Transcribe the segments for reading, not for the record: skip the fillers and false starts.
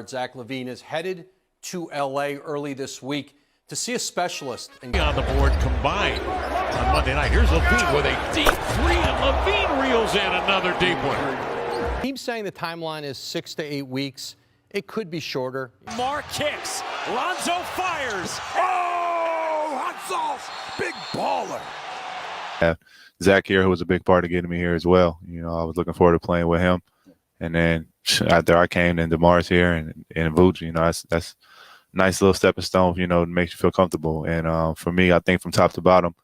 Zach Lavine is headed to L.A. early this week to see a specialist. On the board combined on Monday night. Here's Lavine with a deep three, and Lavine reels in another deep one. Team's saying the timeline is 6 to 8 weeks. It could be shorter. Mark kicks. Lonzo fires. Oh, hot sauce. Big baller. Yeah, Zach here, who was a big part of getting me here as well. You know, I was looking forward to playing with him. And then after I came, then DeMar's here and Vooch, you know, that's a nice little stepping stone, you know, to make you feel comfortable. And for me, I think from top to bottom.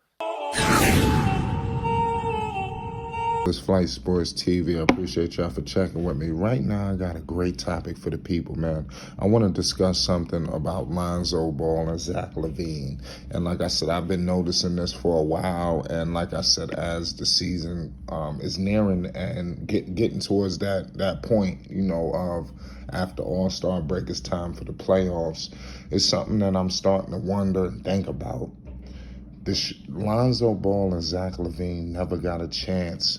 This Flight Sports TV. I appreciate y'all for checking with me. Right now, I got a great topic for the people, man. I want to discuss something about Lonzo Ball and Zach Lavine. And like I said, I've been noticing this for a while. And like I said, as the season is nearing and getting towards that point, you know, of after All-Star break, it's time for the playoffs. It's something that I'm starting to wonder and think about. Lonzo Ball and Zach Lavine never got a chance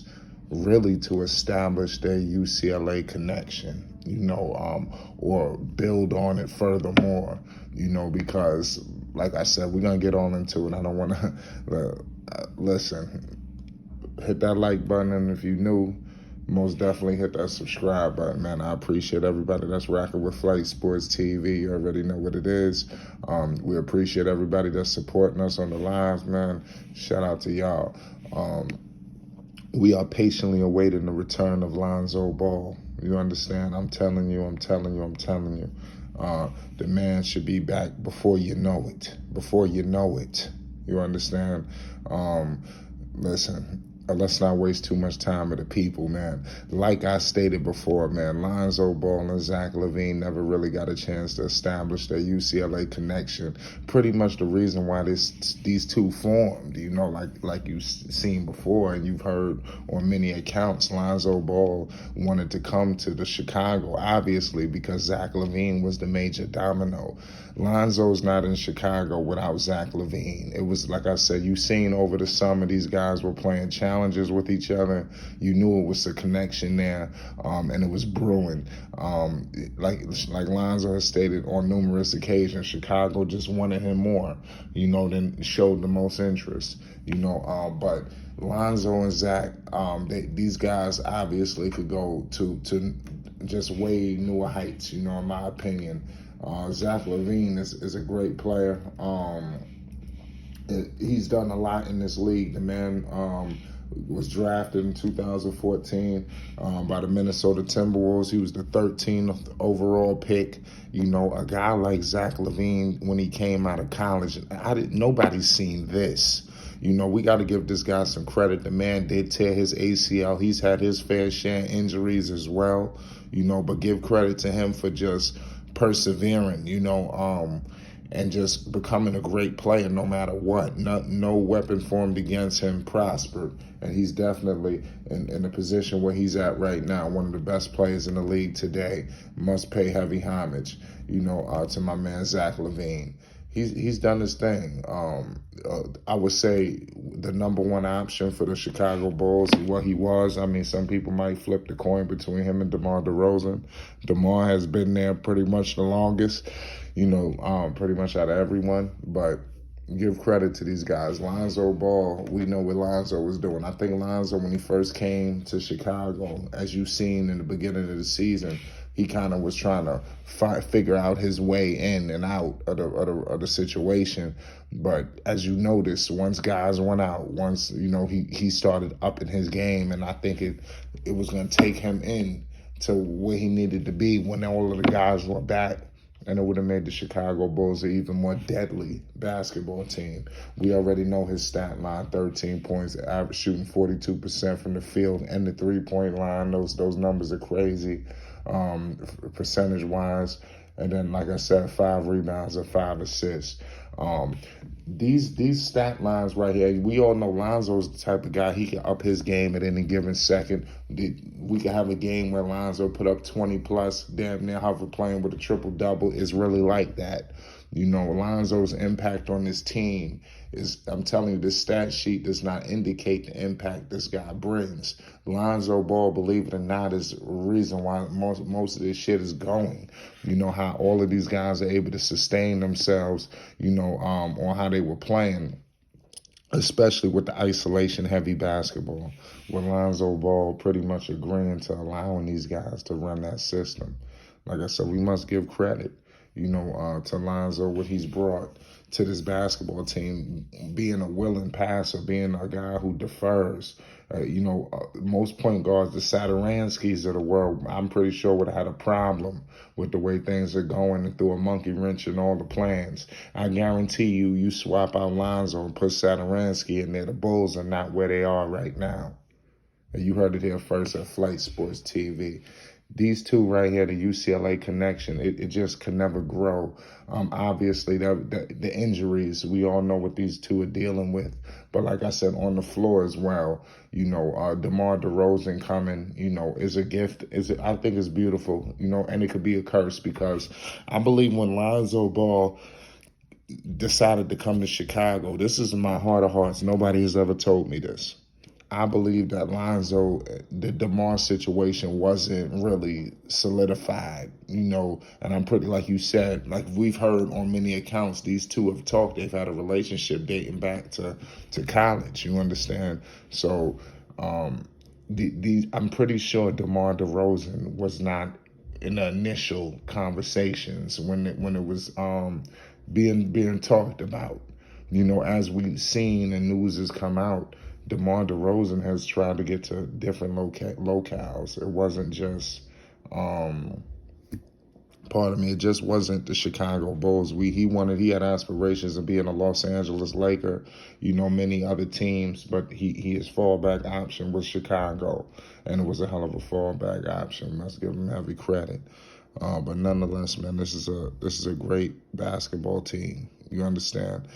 really to establish their UCLA connection, you know, or build on it furthermore, you know, because, like I said, we're going to get on into it. I don't want to, listen, hit that like button, and if you're new, most definitely hit that subscribe button, man. I appreciate everybody that's rocking with Flight Sports TV. You already know what it is. We appreciate everybody that's supporting us on the lives, man. Shout out to y'all. We are patiently awaiting the return of Lonzo Ball. You understand? I'm telling you. The man should be back before you know it. You understand? Listen. Let's not waste too much time with the people, man. Like I stated before, man, Lonzo Ball and Zach Lavine never really got a chance to establish their UCLA connection. Pretty much the reason why these two formed, you know, like you've seen before and you've heard on many accounts, Lonzo Ball wanted to come to the Chicago, obviously, because Zach Lavine was the major domino. Lonzo's not in Chicago without Zach Lavine. It was, like I said, you've seen over the summer, these guys were playing challenges with each other. You knew it was a connection there, and it was brewing. Like Lonzo has stated on numerous occasions, Chicago just wanted him more, you know, than showed the most interest, you know. But Lonzo and Zach, these guys obviously could go to just way newer heights, you know, in my opinion. Zach Lavine is a great player. He's done a lot in this league. The man was drafted in 2014 by the Minnesota Timberwolves. He was the 13th overall pick. You know, a guy like Zach Lavine, when he came out of college, nobody's seen this. You know, we got to give this guy some credit. The man did tear his ACL. He's had his fair share of injuries as well, you know, but give credit to him for just persevering, you know, and just becoming a great player no matter what. No weapon formed against him prospered. And he's definitely in the position where he's at right now, one of the best players in the league today. Must pay heavy homage, you know, to my man Zach Lavine. He's done his thing. I would say the number one option for the Chicago Bulls, what he was. I mean, some people might flip the coin between him and DeMar DeRozan. DeMar has been there pretty much the longest, you know, pretty much out of everyone. But give credit to these guys. Lonzo Ball, we know what Lonzo was doing. I think Lonzo, when he first came to Chicago, as you've seen in the beginning of the season, he kind of was trying to figure out his way in and out of the situation. But as you notice, once guys went out, once, you know, he started upping his game, and I think it was going to take him in to where he needed to be when all of the guys were back. And it would have made the Chicago Bulls an even more deadly basketball team. We already know his stat line, 13 points, average shooting 42% from the field and the three-point line. Those numbers are crazy, percentage-wise. And then, like I said, 5 rebounds and 5 assists. These stat lines right here, we all know Lonzo's the type of guy, he can up his game at any given second. We could have a game where Lonzo put up 20 plus, damn near hover playing with a triple-double. It's really like that. You know, Lonzo's impact on this team is, I'm telling you, this stat sheet does not indicate the impact this guy brings. Lonzo Ball, believe it or not, is the reason why most of this shit is going. You know, how all of these guys are able to sustain themselves, you know, on how they were playing, especially with the isolation-heavy basketball, with Lonzo Ball pretty much agreeing to allowing these guys to run that system. Like I said, we must give credit, you know, to Lonzo, what he's brought to this basketball team, being a willing passer, being a guy who defers. Most point guards, the Satoranskis of the world, I'm pretty sure would have had a problem with the way things are going and threw a monkey wrench in all the plans. I guarantee you swap out Lonzo and put Satoransky in there, the Bulls are not where they are right now. And you heard it here first at Flight Sports TV. These two right here, the UCLA connection, it just can never grow. Obviously, the injuries, we all know what these two are dealing with. But like I said, on the floor as well, you know, DeMar DeRozan coming, you know, is a gift. I think it's beautiful, you know, and it could be a curse, because I believe when Lonzo Ball decided to come to Chicago, this is in my heart of hearts, nobody has ever told me this. I believe that Lonzo, the DeMar situation wasn't really solidified, you know, and I'm pretty, like you said, like we've heard on many accounts, these two have talked, they've had a relationship dating back to college, you understand? So I'm pretty sure DeMar DeRozan was not in the initial conversations when it was being talked about. You know, as we've seen and news has come out, DeMar DeRozan has tried to get to different locales. It wasn't just, it just wasn't the Chicago Bulls. He had aspirations of being a Los Angeles Laker, you know, many other teams, but his fallback option was Chicago, and it was a hell of a fallback option. Let's give him heavy credit. But nonetheless, man, this is a great basketball team. You understand?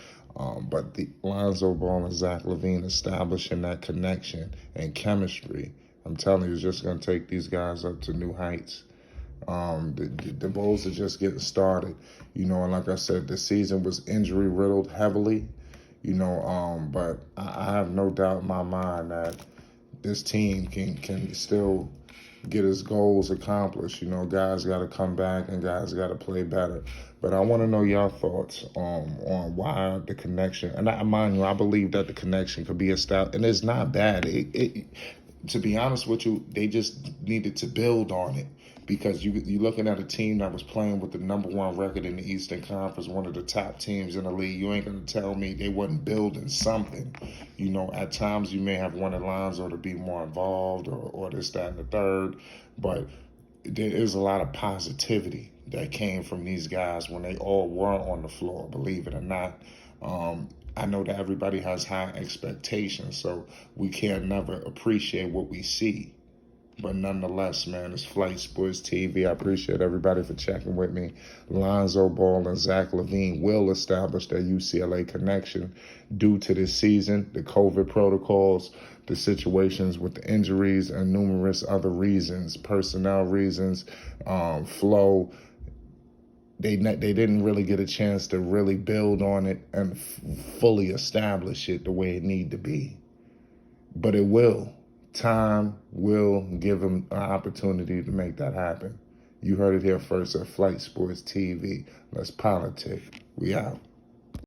But the Lonzo Ball and Zach Lavine establishing that connection and chemistry, I'm telling you, it's just going to take these guys up to new heights. The Bulls are just getting started, you know, and like I said, the season was injury riddled heavily, you know, but I have no doubt in my mind that this team can still get his goals accomplished. You know, guys got to come back and guys got to play better. But I want to know your thoughts on why the connection. And mind you, I believe that the connection could be established, and it's not bad. To be honest with you, they just needed to build on it, because you're looking at a team that was playing with the #1 record in the Eastern Conference, one of the top teams in the league. You ain't going to tell me they wasn't building something. You know, at times you may have wanted Lonzo to be more involved or this, that, and the third, but there is a lot of positivity that came from these guys when they all were on the floor, believe it or not. I know that everybody has high expectations, so we can't never appreciate what we see. But nonetheless, man, it's Flight Sports TV. I appreciate everybody for checking with me. Lonzo Ball and Zach Lavine will establish their UCLA connection due to this season, the COVID protocols, the situations with the injuries, and numerous other reasons, personnel reasons, flow. They didn't really get a chance to really build on it and fully establish it the way it need to be. But it will. Time will give them an opportunity to make that happen. You heard it here first at Flight Sports TV. Let's politic. We out.